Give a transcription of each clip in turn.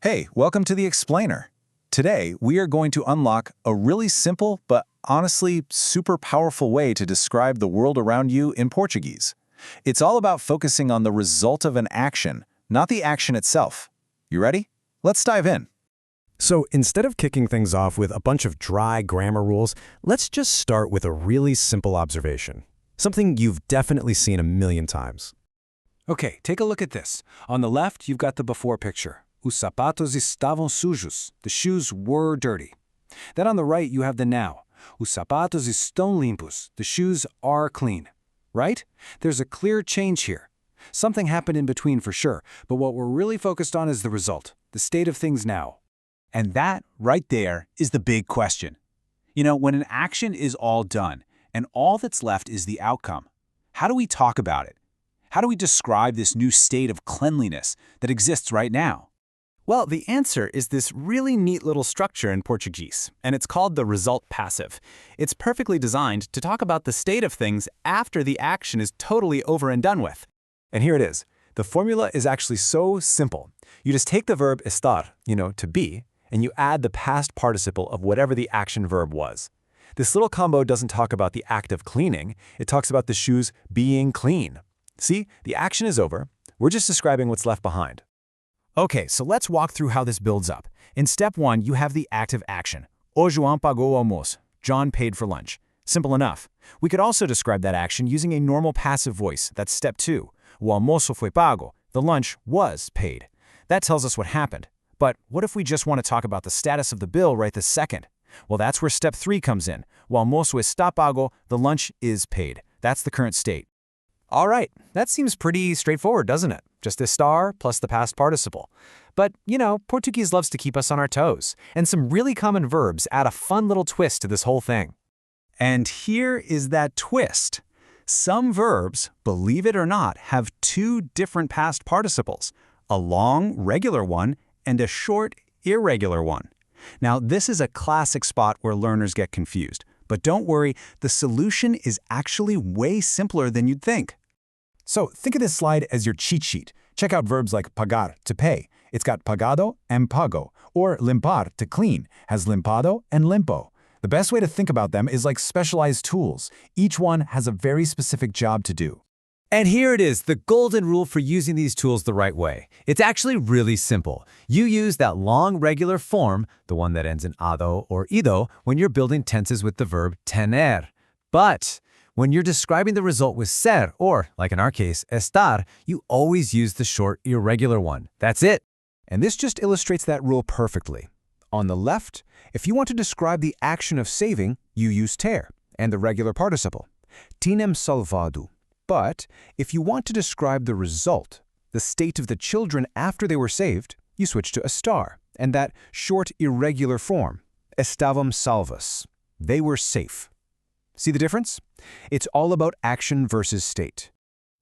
Hey, welcome to the Explainer. Today, we are going to unlock a really simple but honestly super powerful way to describe the world around you in Portuguese. It's all about focusing on the result of an action, not the action itself. You ready? Let's dive in. So instead of kicking things off with a bunch of dry grammar rules, let's just start with a really simple observation. Something you've definitely seen a million times. Okay, take a look at this. On the left, you've got the before picture. Os sapatos estavam sujos. The shoes were dirty. Then on the right, you have the now. Os sapatos estão limpos. The shoes are clean. Right? There's a clear change here. Something happened in between for sure, but what we're really focused on is the result, the state of things now. And that, right there, is the big question. You know, when an action is all done, and all that's left is the outcome, how do we talk about it? How do we describe this new state of cleanliness that exists right now? Well, the answer is this really neat little structure in Portuguese, and it's called the result passive. It's perfectly designed to talk about the state of things after the action is totally over and done with. And here it is. The formula is actually so simple. You just take the verb estar, to be, and you add the past participle of whatever the action verb was. This little combo doesn't talk about the act of cleaning. It talks about the shoes being clean. See, the action is over. We're just describing what's left behind. Okay, so let's walk through how this builds up. In step 1, you have the active action. O João pagou o almoço. John paid for lunch. Simple enough. We could also describe that action using a normal passive voice. That's step 2. O almoço foi pago. The lunch was paid. That tells us what happened. But what if we just want to talk about the status of the bill right this second? Well, that's where step 3 comes in. O almoço está pago. The lunch is paid. That's the current state. All right, that seems pretty straightforward, doesn't it? Just estar plus the past participle. But, Portuguese loves to keep us on our toes, and some really common verbs add a fun little twist to this whole thing. And here is that twist. Some verbs, believe it or not, have 2 different past participles, a long, regular one and a short, irregular one. Now, this is a classic spot where learners get confused. But don't worry, the solution is actually way simpler than you'd think. So think of this slide as your cheat sheet. Check out verbs like pagar, to pay. It's got pagado and pago. Or limpar, to clean, has limpado and limpo. The best way to think about them is like specialized tools. Each one has a very specific job to do. And here it is, the golden rule for using these tools the right way. It's actually really simple. You use that long regular form, the one that ends in ado or ido, when you're building tenses with the verb tener. But when you're describing the result with ser, or, like in our case, estar, you always use the short irregular one. That's it. And this just illustrates that rule perfectly. On the left, if you want to describe the action of saving, you use ter, and the regular participle. Tinem salvado. But if you want to describe the result, the state of the children after they were saved, you switch to estar, and that short irregular form, estavam salvos. They were safe. See the difference? It's all about action versus state.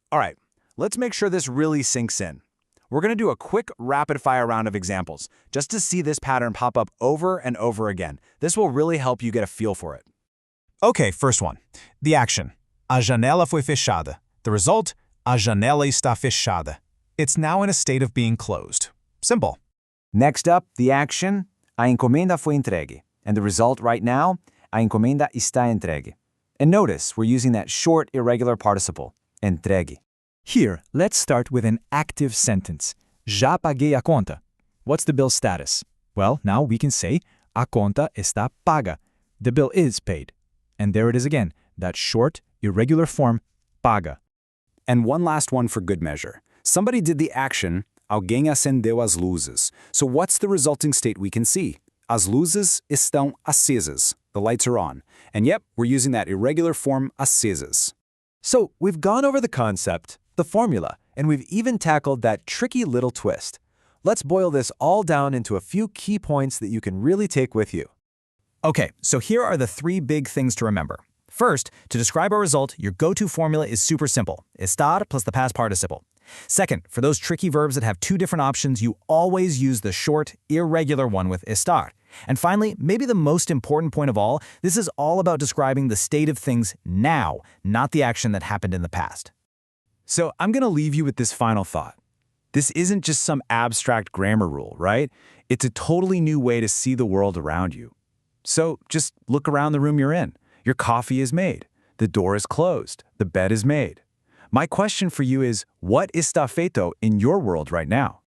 All right, let's make sure this really sinks in. We're going to do a quick rapid-fire round of examples, just to see this pattern pop up over and over again. This will really help you get a feel for it. Okay, first one. The action. A janela foi fechada. The result, a janela está fechada. It's now in a state of being closed. Simple. Next up, the action, a encomenda foi entregue. And the result right now, a encomenda está entregue. And notice, we're using that short, irregular participle, entregue. Here, let's start with an active sentence. Já paguei a conta. What's the bill status? Well, now we can say, a conta está paga. The bill is paid. And there it is again, that short, irregular form, paga. And one last one for good measure. Somebody did the action, alguém acendeu as luzes. So what's the resulting state we can see? As luzes estão acesas. The lights are on. And yep, we're using that irregular form acesas. So we've gone over the concept, the formula, and we've even tackled that tricky little twist. Let's boil this all down into a few key points that you can really take with you. Okay, so here are the 3 big things to remember. First, to describe a result, your go-to formula is super simple. Estar plus the past participle. Second, for those tricky verbs that have 2 different options, you always use the short, irregular one with estar. And finally, maybe the most important point of all, this is all about describing the state of things now, not the action that happened in the past. So I'm going to leave you with this final thought. This isn't just some abstract grammar rule, right? It's a totally new way to see the world around you. So just look around the room you're in. Your coffee is made. The door is closed. The bed is made. My question for you is, what está feito in your world right now?